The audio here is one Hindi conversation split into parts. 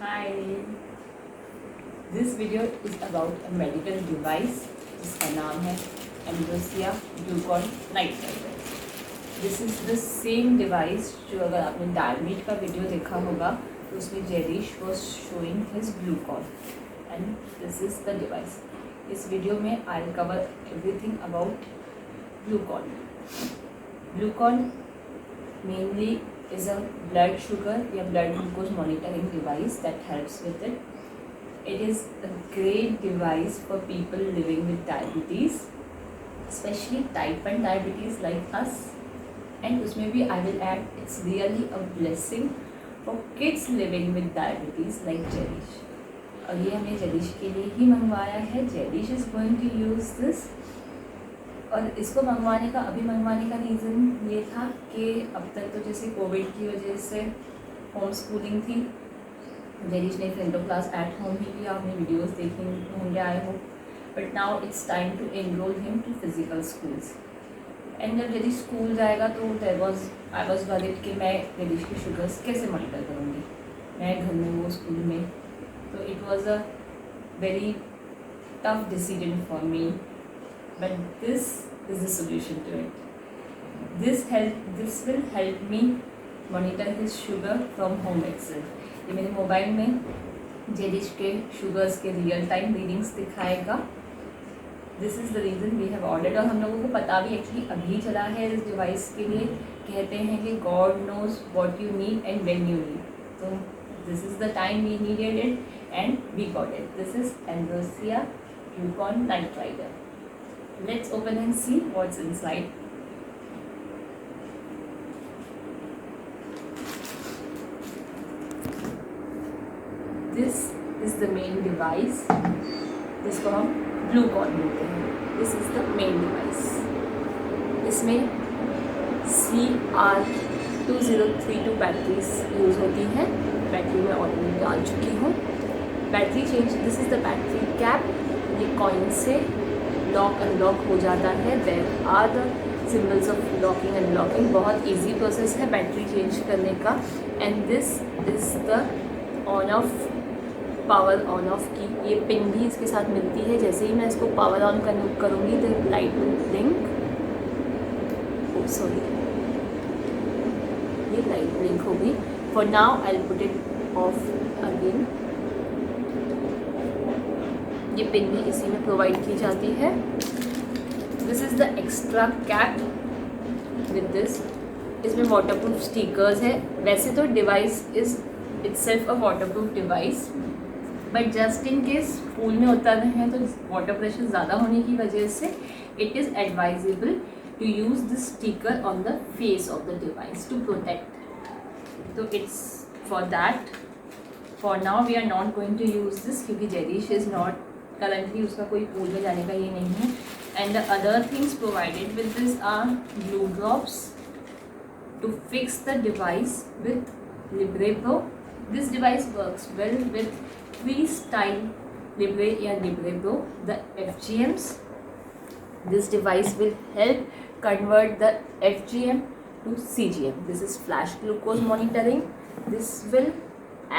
Hi. This video is about a medical device जिसका नाम है Ambrosia BluCon Nightrider. This is the same device जो अगर आपने डायमीट का वीडियो देखा होगा तो उसमें Jerish was showing his BluCon and this is the device. इस वीडियो में I will cover everything about BluCon. BluCon mainly is a blood sugar या blood glucose monitoring device that helps with it. It is a great device for people living with diabetes, especially type 1 diabetes like us. And उसमें भी I will add it's really a blessing for kids living with diabetes like Jerish. और ये हमने जेरिश के लिए ही मंगवाया है. जेरिश is going to use this. और इसको अभी मंगवाने का रीज़न ये था कि अब तक तो जैसे कोविड की वजह से होम स्कूलिंग थी. जेरिश ने फ्रेंडो क्लास एट होम ही किया. आपने वीडियोस देखे होंगे आए हो. But now it's time to enroll him to physical schools. And जब जेरिश स्कूल जाएगा तो आई वॉज वरीड कि मैं जेरिश की शुगर्स कैसे मॉनिटर करूँगी. मैं घर में वो स्कूल में. तो it was a very tough decision for me. But this is the solution to it. This will help me monitor his sugar from home itself. ये मेरे मोबाइल में जेरिश के शुगर्स के रियल टाइम रीडिंग्स दिखाएगा. This is the reason we have ordered. और हम लोगों को पता भी एक्चुअली अभी चला है इस डिवाइस के लिए. कहते हैं कि God knows what you need and when you need. तो this is the time we needed it and we got it. This is Ambrosia BluCon Nightrider. Let's open and see what's inside. This is the main device जिसको हम ग्लूकॉन बोलते हैं. This is the main device. इसमें CR2032 बैटरीज यूज़ होती हैं. बैटरी में ऑलरेडी डाल चुकी हूँ. Battery change. This is the battery cap. ये कॉइन से लॉक अनलॉक हो जाता है. There are the symbols of locking and locking. बहुत इजी प्रोसेस है बैटरी चेंज करने का. And this is the on off power on off key. ये पिन भी इसके साथ मिलती है. जैसे ही मैं इसको पावर ऑन करूँगी the light will blink. Sorry, ये लाइट ब्लिंक होगी. For now I will put it of again. ये पिन भी इसी में प्रोवाइड की जाती है. This is the extra cap with this. इसमें वाटरप्रूफ स्टिकर्स है. वैसे तो device is itself a waterproof device, but just in case pool में उतर रहे हैं तो वाटर प्रेशर ज़्यादा होने की वजह से it is advisable to use this sticker on the face of the device to protect. तो it's for that. For now we are not going to use this क्योंकि जेरिश इज़ नॉट करंटली उसका कोई पूल में जाने का ये नहीं है. And the other things provided with this are glue drops to fix the device with Libre Pro. This device works well with free style Libre या Libre Pro the FGMs. This device will help convert the FGM to CGM. This is flash glucose monitoring. This will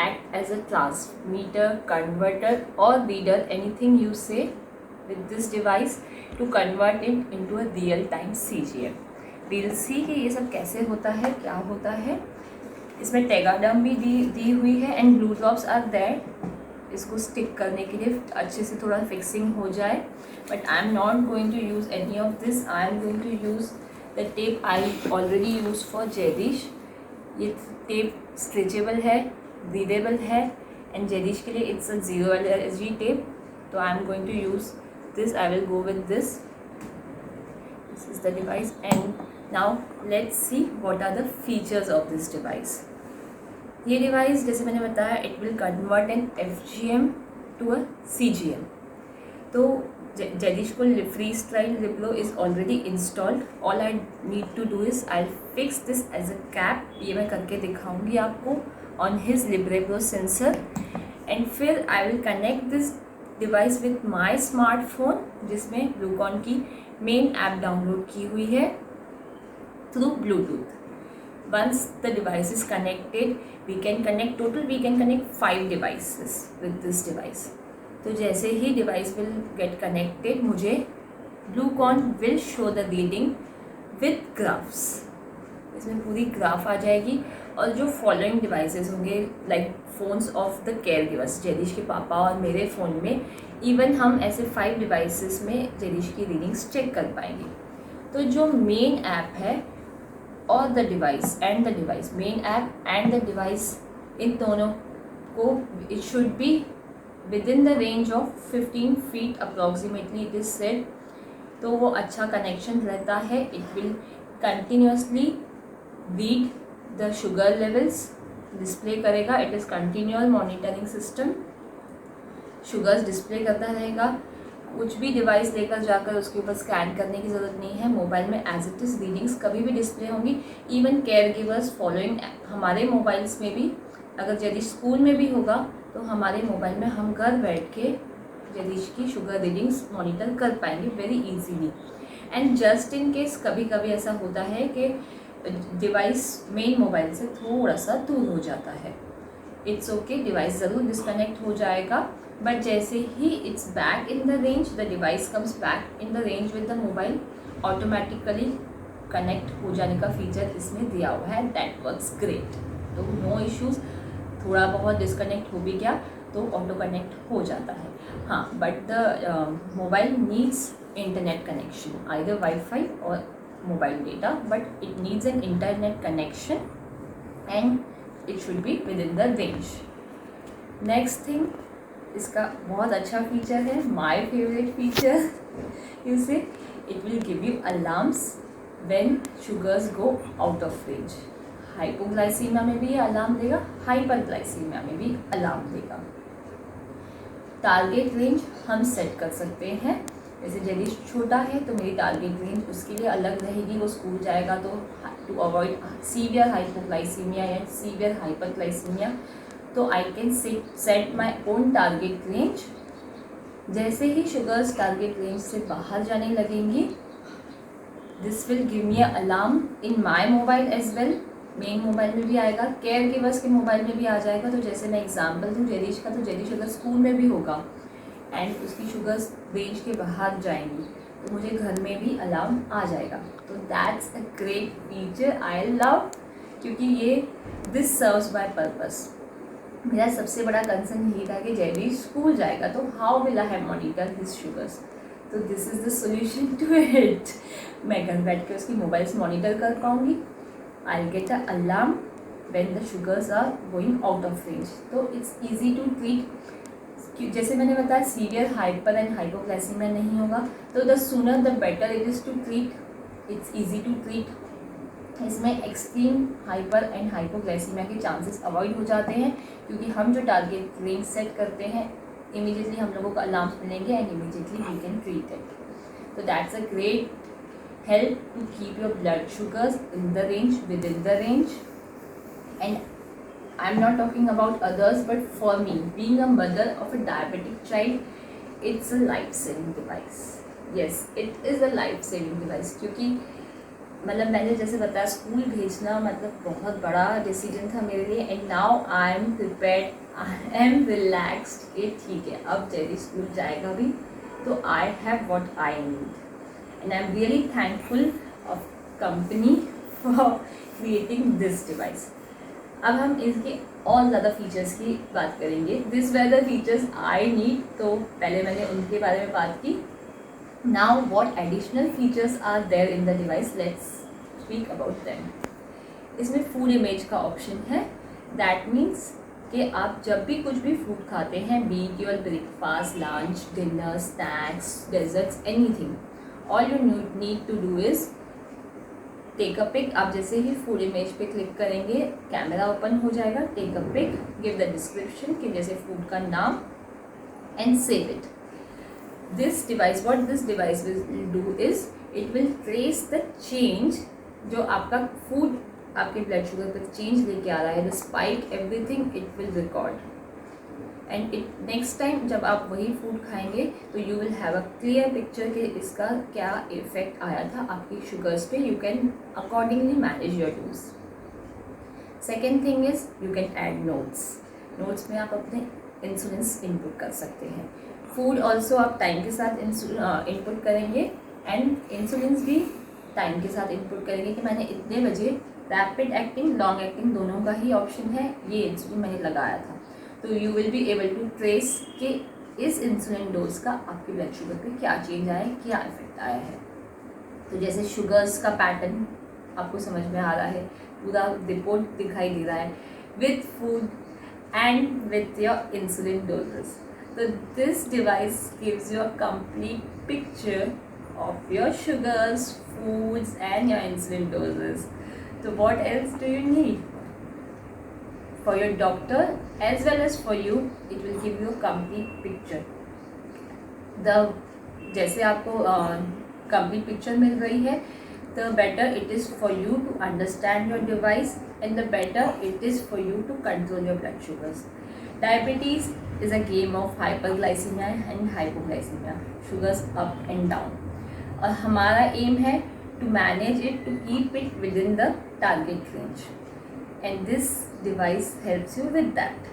act as a transmitter, converter or reader, anything you say with this device to convert it into a real time CGM. We'll see कि ये सब कैसे होता है, क्या होता है. इसमें टेगाडम भी दी हुई है and glue drops are there इसको स्टिक करने के लिए अच्छे से थोड़ा फिक्सिंग हो जाए. But I am not going to use any of this. I am going to use the tape I already use for Jerish. ये टेप स्ट्रेचेबल है, ब्रीदेबल है एंड जेरिश के लिए इट्स अ 0 LSG टेप. तो I am going to use this. I will go with this. This is the device and now let's see what are the features of this device. ये डिवाइस जैसे मैंने बताया it will convert an FGM to a CGM. तो जेरिश को FreeStyle Libre is already installed. All I need to do is I fix this as a cap. ये मैं करके दिखाऊंगी आपको on his LibrePro sensor. And फिर I will connect this device with my smartphone जिसमें ग्लूकॉन की मेन ऐप डाउनलोड की हुई है through Bluetooth. once the device is connected, we can connect 5 devices with this device. तो जैसे ही device will get connected, मुझे Bluecon will show the reading with graphs. इसमें पूरी ग्राफ आ जाएगी और जो फॉलोइंग डिवाइसेस होंगे like phones of the caregivers, Jaidish के पापा और मेरे फ़ोन में, इवन हम ऐसे 5 डिवाइसेस में जैदिश की रीडिंग्स चेक कर पाएंगे. तो जो मेन ऐप है और the device and the device, main app and the device, इन दोनों को it should be with in the range of 15 feet approximately it is said. तो वो अच्छा कनेक्शन रहता है. It will continuously read the sugar levels, display करेगा. It is continual monitoring system. Sugars display करता रहेगा. कुछ भी डिवाइस लेकर जाकर उसके ऊपर स्कैन करने की ज़रूरत नहीं है. मोबाइल में एज इट इज़ रीडिंग्स कभी भी डिस्प्ले होंगी. इवन केयर गिवर्स फॉलोइंग हमारे मोबाइल्स में भी, अगर यदि स्कूल में भी होगा तो हमारे मोबाइल में हम घर बैठ के जैदिश की शुगर रीडिंग्स मॉनिटर कर पाएंगे very easily. And just in case कभी कभी ऐसा होता है कि डिवाइस मेन मोबाइल से थोड़ा सा दूर हो जाता है, इट्स ओके, डिवाइस ज़रूर डिस्कनेक्ट हो जाएगा. बट जैसे ही it's back in the range, the device comes back in the range with the mobile, automatically connect हो जाने का फीचर इसमें दिया हुआ है. That works great. तो नो इश्यूज़. थोड़ा बहुत डिस्कनेक्ट हो भी गया तो ऑटो कनेक्ट हो जाता है. हाँ, but the mobile needs internet connection, either WiFi और mobile data, but it needs an internet connection and it should be with in the range. Next thing, इसका बहुत अच्छा फीचर है, my favourite feature. You say it will give you alarms when sugars go out of range. Hypoglycaemia में भी ये अलार्म देगा, हाइपरग्लाइसीमिया में भी अलार्म देगा. टारगेट रेंज हम सेट कर सकते हैं. जैसे जैदिश छोटा है तो मेरी टारगेट रेंज उसके लिए अलग रहेगी. वो स्कूल जाएगा तो टू अवॉइड सीवियर हाइपोग्लाइसीमिया या सीवियर हाइपरग्लाइसीमिया, तो I can set my own target range. जैसे ही शुगर्स टारगेट रेंज से बाहर जाने लगेंगी, this will give me alarm in my mobile as well. Main mobile में भी आएगा, केयर गिवर्स के मोबाइल में भी आ जाएगा. तो जैसे मैं एग्जांपल दूँ जैदिश का, तो जैदिश अगर स्कूल में भी होगा एंड उसकी शुगर्स रेंज के बाहर जाएंगी तो मुझे घर में भी अलार्म आ जाएगा. तो that's a great feature I love, क्योंकि ये दिस सर्व्स माय पर्पस. मेरा सबसे बड़ा कंसर्न यही था कि जैदिश स्कूल जाएगा तो how will I have monitor his sugars. तो this is the solution to it. मैं घर बैठ के उसकी मोबाइल से मॉनिटर कर पाऊँगी. I will get a alarm when the sugars are going out of range. तो इट्स ईजी टू ट्रीट. जैसे मैंने बताया सीवियर हाइपर एंड हाइपोग्लाइसीमिया नहीं होगा, तो the sooner the better it is to treat. It's easy to treat. इसमें एक्सट्रीम हाइपर एंड हाइपोग्लाइसीमिया के चांसेस अवॉइड हो जाते हैं, क्योंकि हम जो टारगेट रेंज सेट करते हैं इमीडिएटली हम लोगों को अलार्म्स मिलेंगे and immediately we can treat it. तो that's a great help to keep your blood sugars in the range, with in the range. And I'm not talking about others, but for me, being a mother of a diabetic child, it's a life-saving device. Yes, it is a life-saving device. क्योंकि मतलब मैंने जैसे बताया स्कूल भेजना मतलब बहुत बड़ा डिसीजन था मेरे लिए. And now I am prepared, I am relaxed कि ठीक है अब जैदी स्कूल जाएगा भी तो I have what I need. And I am really thankful of company for creating this device. अब हम इसके और ज़्यादा फीचर्स की बात करेंगे. This were the features I need. तो पहले मैंने उनके बारे में बात की. Now what additional features are there in the device, let's speak about them. इसमें फूड इमेज का ऑप्शन है. दैट मीन्स कि आप जब भी कुछ भी फूड खाते हैं, be it your breakfast, lunch, dinner, snacks, desserts, anything, all you need to do is take a pic. आप जैसे ही फूड इमेज पे क्लिक करेंगे कैमरा ओपन हो जाएगा. Take a pic, give the description कि जैसे फूड का नाम and save it. This device, what this device will do is it will trace the change जो आपका फूड आपके ब्लड शुगर पर चेंज लेके आ रहा है, the spike, everything it will record. And it next time जब आप वही फूड खाएंगे तो you will have a clear picture कि इसका क्या इफेक्ट आया था आपकी शुगर्स पे. You can accordingly manage your dose. Second thing is you can add notes में आप अपने इंसुलिन इनपुट कर सकते हैं। फूड ऑल्सो आप टाइम के साथ इनपुट करेंगे एंड इंसुलिन भी टाइम के साथ इनपुट करेंगे कि मैंने इतने बजे रैपिड एक्टिंग लॉन्ग एक्टिंग दोनों का ही ऑप्शन है, ये इंसुलिन मैंने लगाया था। तो you will be able to trace कि इस इंसुलिन डोज का आपके ब्लड शुगर पे क्या चेंज आया है, क्या इफेक्ट आया है। तो जैसे शुगर्स का पैटर्न आपको समझ में आ रहा है, पूरा रिपोर्ट दिखाई दे रहा है with food and with your insulin doses. तो this device gives you a complete picture of your sugars, foods and your insulin doses. So what else do you need? For your doctor as well as for you, it will give you a complete picture. जैसे आपको complete picture मिल रही है, the better it is for you to understand your device and the better it is for you to control your blood sugars. Diabetes is a game of hyperglycemia and hypoglycemia, sugars up and down. और हमारा एम है to manage it, to keep it with in the target range and this device helps you with that.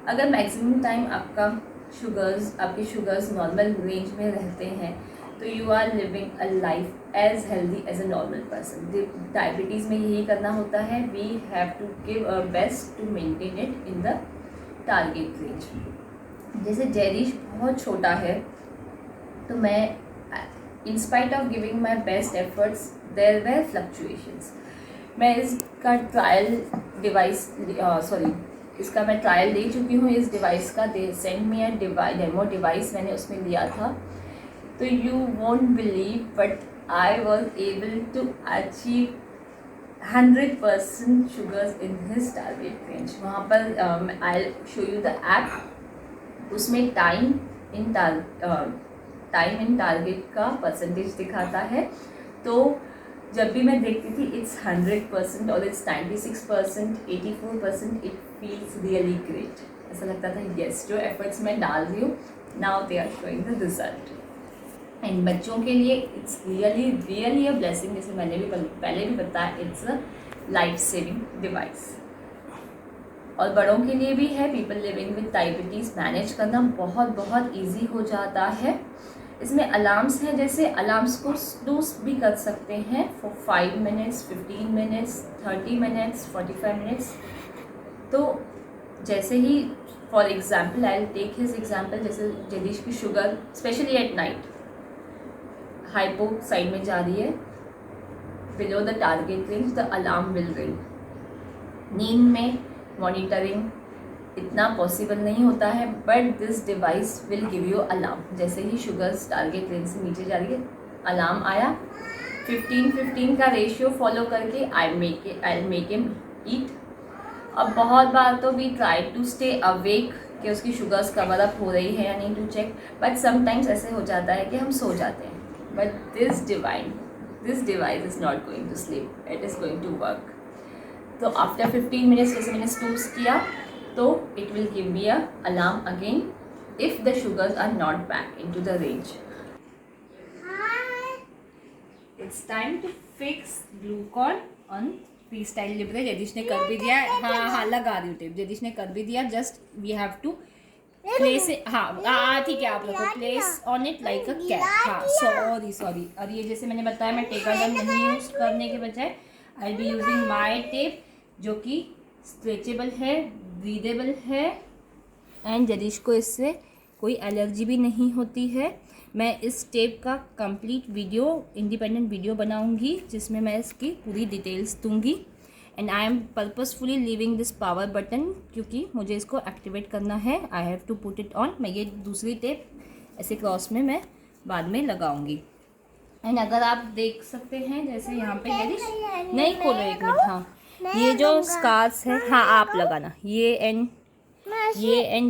अगर मैक्सिमम टाइम आपके शुगर्स नॉर्मल रेंज में रहते हैं तो you are living a life as healthy as a normal person. Diabetes में यही करना होता है, we have to give our best to maintain it in the target range. जैसे जैरिश बहुत छोटा है तो मैं in spite of giving my best efforts there were fluctuations. मैं इसका मैं ट्रायल ले चुकी हूँ इस डिवाइस का। They send me a demo device, मैंने उसमें लिया था। तो you won't believe but I was able to achieve 100% sugars in his target range. वहाँ पर I show you the app, उसमें टाइम इन टारगेट का परसेंटेज दिखाता है। तो जब भी मैं देखती थी इट्स 100% और it's 96%, 84%, it feels really great. ऐसा लगता था यस, जो एफर्ट्स मैं डाल रही हूँ now they are showing the result. And बच्चों के लिए इट्स रियली अ ब्लेसिंग। जैसे मैंने भी पहले भी बताया, it's a life saving device. और बड़ों के लिए भी है, people living with diabetes manage करना बहुत ईजी हो जाता है। इसमें अलार्म्स हैं, जैसे अलार्म्स को स्नूज़ भी कर सकते हैं for 5 minutes, 15 minutes, 30 minutes, 45 minutes. तो जैसे ही for example I will take his example, जैसे जदीश की sugar especially at night hypo side में जा रही है, below the target range, the alarm will ring. नींद में मॉनिटरिंग इतना पॉसिबल नहीं होता है, but this device will give you alarm. जैसे ही शुगर्स टारगेट रेंज से नीचे जा रही है, अलार्म आया, 15-15 का रेशियो फॉलो करके आई मेक हिम ईट। अब बहुत बार तो we try to stay awake कि उसकी शुगर्स कवर अप हो रही है या नहीं टू चेक, बट समटाइम्स ऐसे हो जाता है कि हम सो जाते हैं। But this device is not going to sleep, it is going to work. तो आफ्टर 15 मिनट्स जैसे मैंने स्नूज़ किया तो it will give me a alarm again if the sugars are not back into the range. It's time to fix glucon on freestyle libre. जदीश ने कर भी दिया, हाँ लगा रही हूँ टेप, जदीश ने कर भी दिया। Just we have to place it, हाँ ठीक है, आप लोग place on it like a cap. हाँ सॉरी। और ये जैसे मैंने बताया, मैं टेकाडम नहीं यूज़ करने के बजाय आई बी यूजिंग माई टेप, जो कि स्ट्रेचेबल है, ब्रीदेबल है एंड जदीश को इससे कोई एलर्जी भी नहीं होती है। मैं इस टेप का कंप्लीट वीडियो, इंडिपेंडेंट वीडियो बनाऊंगी जिसमें मैं इसकी पूरी डिटेल्स दूंगी। And I am purposefully leaving this power button क्योंकि मुझे इसको एक्टिवेट करना है। I have to put it on. मैं ये दूसरी टेप ऐसे क्रॉस में मैं बाद में लगाऊंगी। एंड अगर आप देख सकते हैं जैसे यहाँ पे जदीश नहीं खोलो, एक मिनट, हाँ ये जो स्कार्स है, हाँ आप लगाना, ये एंड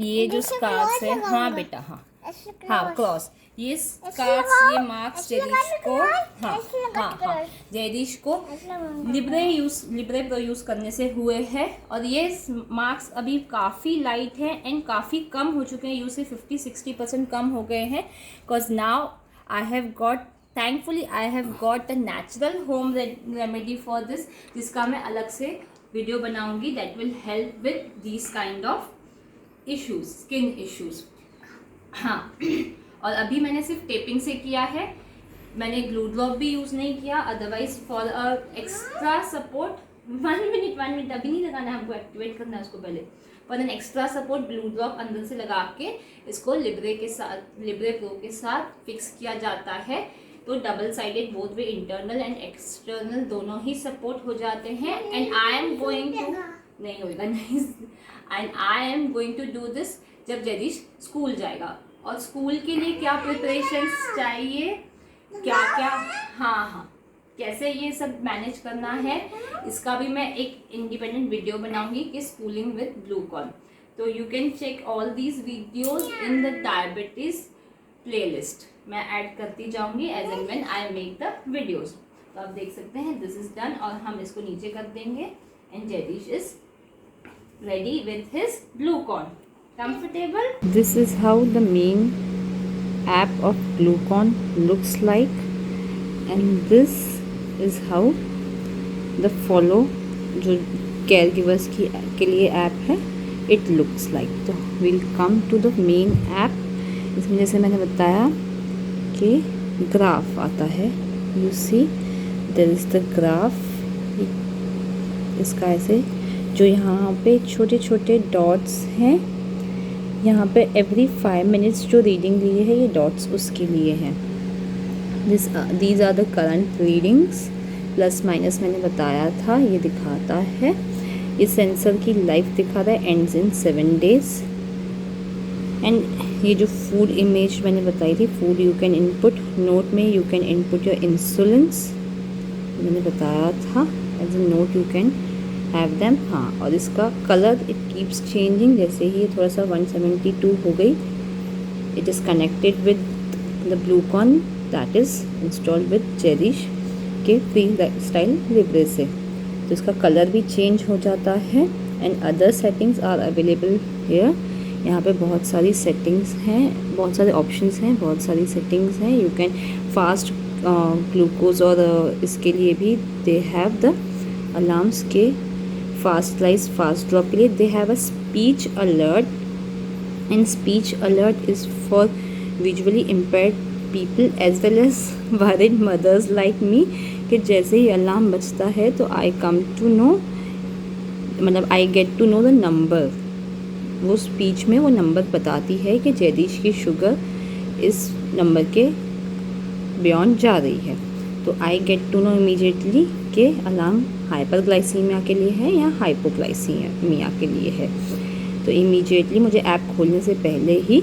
ये जो स्कार्स है, हाँ बेटा, हाँ क्रॉस, ये स्कार्स, ये मार्क्स जैदिश को, हाँ जैदिश को लिब्रे प्रो यूज़ करने से हुए हैं। और ये मार्क्स अभी काफ़ी लाइट हैं एंड काफ़ी कम हो चुके हैं, यूँ से 50-60% कम हो गए हैं। Because now thankfully I have got a natural home remedy for this, जिसका मैं अलग से वीडियो बनाऊंगी that will help with these kind of issues, skin issues. हाँ, और अभी मैंने सिर्फ टेपिंग से किया है, मैंने ग्लू ड्रॉप भी यूज़ नहीं किया। Otherwise for a extra support, 1 minute अभी नहीं लगाना है, हमको एक्टिवेट करना है उसको पहले। For an extra support glue drop अंदर से लगा के इसको लिब्रे प्रो के साथ फिक्स किया जाता है। तो double sided both way internal and external दोनों ही सपोर्ट हो जाते हैं। And I am going to, नहीं होगा नहीं, and I am going to do this जब जरीश स्कूल जाएगा। और स्कूल के लिए क्या प्रिपरेशंस चाहिए, क्या क्या, हाँ, कैसे ये सब मैनेज करना है, इसका भी मैं एक इंडिपेंडेंट वीडियो बनाऊंगी कि स्कूलिंग विद ग्लूकॉन। तो you can check all these videos in the diabetes playlist. मैं ऐड करती जाऊंगी as and when I make the videos. तो आप देख सकते हैं दिस इज डन, और हम इसको नीचे कर देंगे and Jagdish is ready with his Glucon. Comfortable? This is how the main app of Glucon looks like, and this is how the follow जो केयर गिवर्स की के लिए ऐप है it looks like। तो we'll come to the main app। इसमें जैसे मैंने बताया कि ग्राफ आता है, you see there is the graph। इसका ऐसे जो यहाँ पे छोटे छोटे डॉट्स हैं, यहाँ पे एवरी 5 मिनट्स जो रीडिंग लिए है ये डॉट्स उसके लिए हैं। These are the current readings, plus minus मैंने बताया था, ये दिखाता है। ये सेंसर की लाइफ दिखा रहा है, एंड्स इन 7 days। एंड ये जो फूड इमेज मैंने बताई थी, food you can input, note में you can input your insulins, मैंने बताया था as a note you can have them. हाँ, और इसका कलर इट कीप्स चेंजिंग, जैसे ही ये थोड़ा सा 172 हो गई, it is connected with the Glucon that is installed with Cherish के फ्री स्टाइल लिब्रे से। तो इसका कलर भी चेंज हो जाता है। And other settings are available here. यहाँ पे बहुत सारी सेटिंग्स हैं, बहुत सारे ऑप्शंस हैं, बहुत सारी सेटिंग्स हैं। यू कैन फास्ट ग्लूकोज, और इसके लिए भी दे हैव द अलार्म्स के फास्ट लाइज फास्ट ड्रॉप के लिए they have a speech alert, and speech alert is for visually impaired people as well as worried mothers like me, कि जैसे ही अलार्म बजता है तो आई कम टू नो, मतलब I get to know the number. वो स्पीच में वो नंबर बताती है कि जयदीश की शुगर इस नंबर के बियॉन्ड जा रही है। तो I get to know immediately कि अलार्म हाइपरग्लाइसीमिया के लिए है या हाइपोग्लाइसीमिया के लिए है। तो इमीडिएटली मुझे ऐप खोलने से पहले ही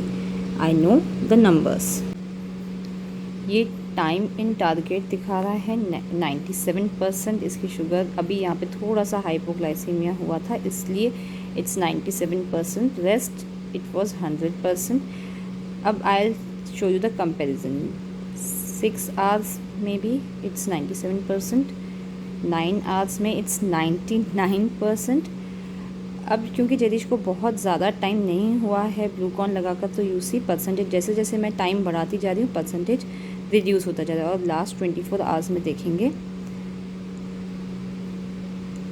आई नो द नंबर्स। ये टाइम इन टारगेट दिखा रहा है 97%। इसकी शुगर अभी यहाँ पे थोड़ा सा हाइपोग्लाइसीमिया हुआ था, इसलिए इट्स 97%, रेस्ट इट वाज 100%। अब आई show you the comparison. 6 hours में भी इट्स 97%, 9 hours में इट्स 99%। अब क्योंकि जयदीश को बहुत ज़्यादा टाइम नहीं हुआ है ग्लूकॉन लगाकर, तो यू सी परसेंटेज जैसे जैसे मैं टाइम बढ़ाती जा रही हूँ परसेंटेज रिड्यूस होता जा रहा है। और लास्ट 24 hours में देखेंगे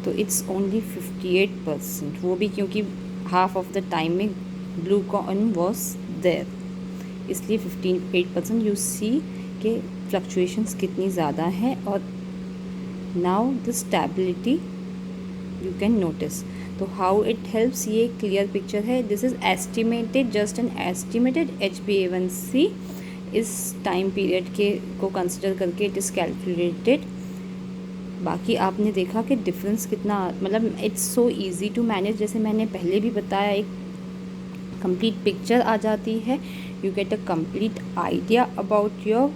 तो इट्स ओनली 58%, वो भी क्योंकि हाफ ऑफ द टाइम में ग्लूकॉन वॉज देयर, इसलिए 58%। यू सी के फ्लक्चुएशंस कितनी ज़्यादा हैं। और now the stability you can notice. तो हाउ इट हेल्प्स, ये क्लियर पिक्चर है। This is estimated, just an estimated HbA1c इस टाइम पीरियड के को कंसिडर करके इट इज़ कैलकुलेटेड। बाकी आपने देखा कि डिफरेंस कितना, मतलब it's so easy to manage. जैसे मैंने पहले भी बताया, एक कंप्लीट पिक्चर आ जाती है, you get a complete idea about your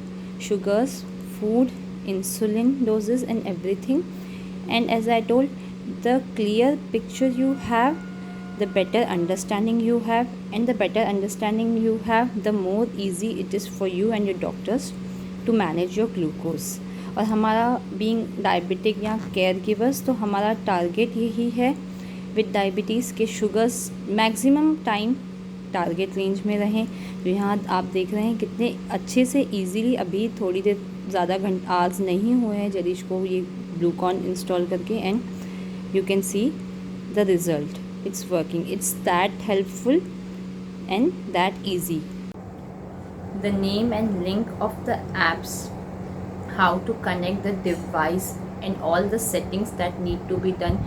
sugars, food, insulin doses and everything. And as I told, the clear picture you have, the better understanding you have, and the better understanding you have, the more easy it is for you and your doctors to manage your glucose. और हमारा बीइंग डायबिटिक या केयर गिवर्स, तो हमारा टारगेट यही है विद डायबिटीज़ के sugars maximum time target range में रहें। तो यहाँ आप देख रहे हैं कितने अच्छे से इजीली, अभी थोड़ी देर ज़्यादा घंटे आज नहीं हुए हैं जयदीश को ये ग्लूकॉन इंस्टॉल करके, and you can see the result. It's working. It's that helpful and that easy. The name and link of the apps, how to connect the device, and all the settings that need to be done,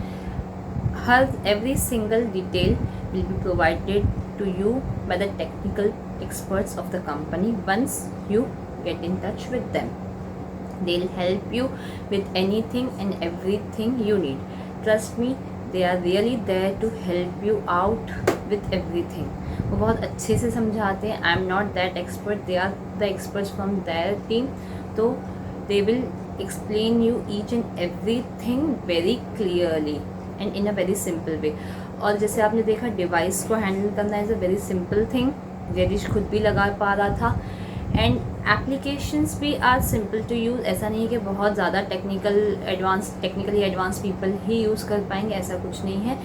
every single detail will be provided to you by the technical experts of the company. Once you get in touch with them, they'll help you with anything and everything you need. Trust me, they are really there to help you out with everything. वो बहुत अच्छे से समझाते हैं. I am not that expert, they are the experts from their team. तो they will explain you each and everything very clearly and in a very simple way. और जैसे आपने देखा, डिवाइस को हैंडल करना is a very simple thing. Jairish खुद भी लगा पा रहा था. एंड एप्लीकेशंस भी आर सिंपल टू यूज़. ऐसा नहीं है कि बहुत ज़्यादा टेक्निकली एडवांस पीपल ही यूज़ कर पाएंगे, ऐसा कुछ नहीं है.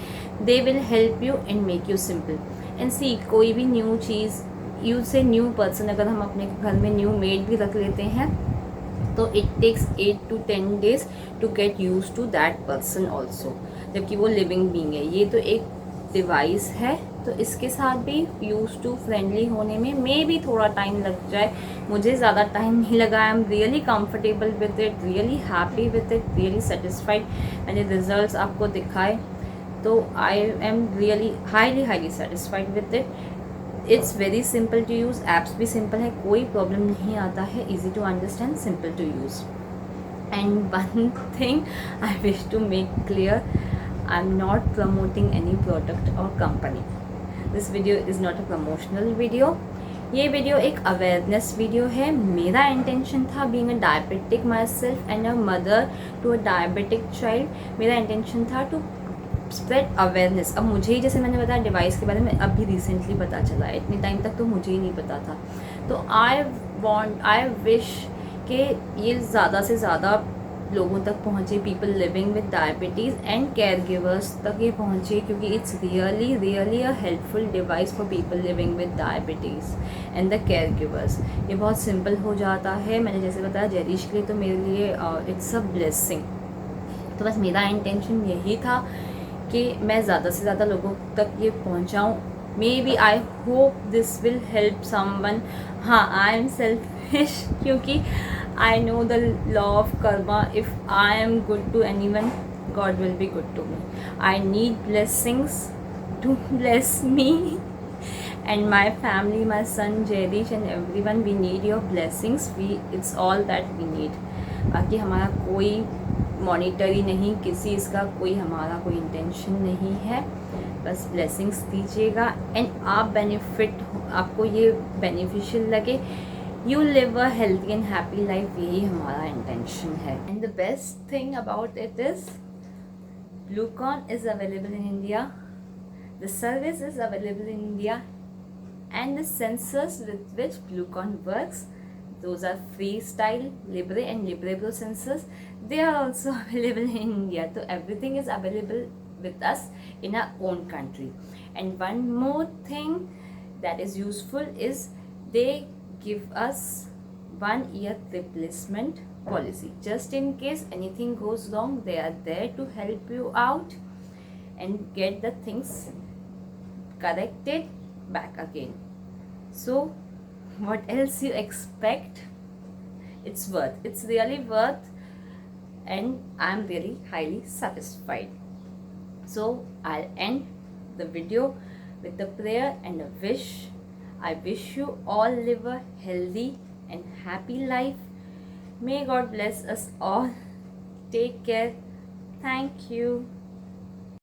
They will help you and make you simple. And see, कोई भी न्यू चीज़, यू से न्यू पर्सन, अगर हम अपने घर में न्यू मेड भी रख लेते हैं तो it takes 8 to 10 days to get used to that person also, जबकि वो लिविंग बीइंग है. ये तो एक डिवाइस है, तो इसके साथ भी यूज टू फ्रेंडली होने में मे भी थोड़ा टाइम लग जाए. मुझे ज़्यादा टाइम नहीं लगा. I am really comfortable with it, really happy with it, really satisfied. मैंने रिजल्ट्स आपको दिखाए तो I am really highly satisfied with it. It's very simple to use. Apps भी सिंपल है, कोई प्रॉब्लम नहीं आता है. Easy to understand, simple to use. And one thing I wish to make clear, I am not promoting any product और company. This video is not a promotional video. ये वीडियो एक अवेयरनेस वीडियो है. मेरा इंटेंशन था, being a diabetic myself and a mother to a diabetic child, मेरा इंटेंशन था टू स्प्रेड अवेयरनेस. अब मुझे ही, जैसे मैंने बताया, डिवाइस के बारे में अभी रिसेंटली पता चला है. इतने टाइम तक तो मुझे ही नहीं पता था. तो आई विश कि ये ज़्यादा से ज़्यादा लोगों तक पहुँचे, people living with diabetes and care givers तक ये पहुँचे, क्योंकि it's really a helpful device for people living with diabetes and the care givers. ये बहुत सिंपल हो जाता है. मैंने जैसे बताया, जैरिश के लिए तो मेरे लिए इट्स अ ब्लेसिंग. तो बस मेरा इंटेंशन यही था कि मैं ज़्यादा से ज़्यादा लोगों तक ये पहुँचाऊँ. Maybe, I hope this will help someone. हाँ, आई एम सेल्फिश, क्योंकि I know the law of karma. If I am good to anyone, God will be good to me. I need blessings to bless me and my family, my son Jerish and everyone. We need your blessings. It's all that we need. बाकी हमारा कोई मॉनिटरी नहीं, किसी इसका कोई हमारा कोई इंटेंशन नहीं है. बस ब्लेसिंग्स दीजिएगा एंड आप बेनिफिट, आपको ये बेनिफिशियल लगे. You live a healthy and happy life, यही हमारा इंटेंशन है. And the best thing about it is Glucon is available in India. The service is available in India. And the sensors with which Glucon works, those are Freestyle, Libre and LibrePro sensors. They are also available in India. So everything is available with us in our own country. And one more thing that is useful is they give us 1 year replacement policy. Just in case anything goes wrong, they are there to help you out and get the things corrected back again. So what else you expect? It's really worth, and I'm really highly satisfied. So I'll end the video with a prayer and a wish. I wish you all live a healthy and happy life. May God bless us all. Take care. Thank you.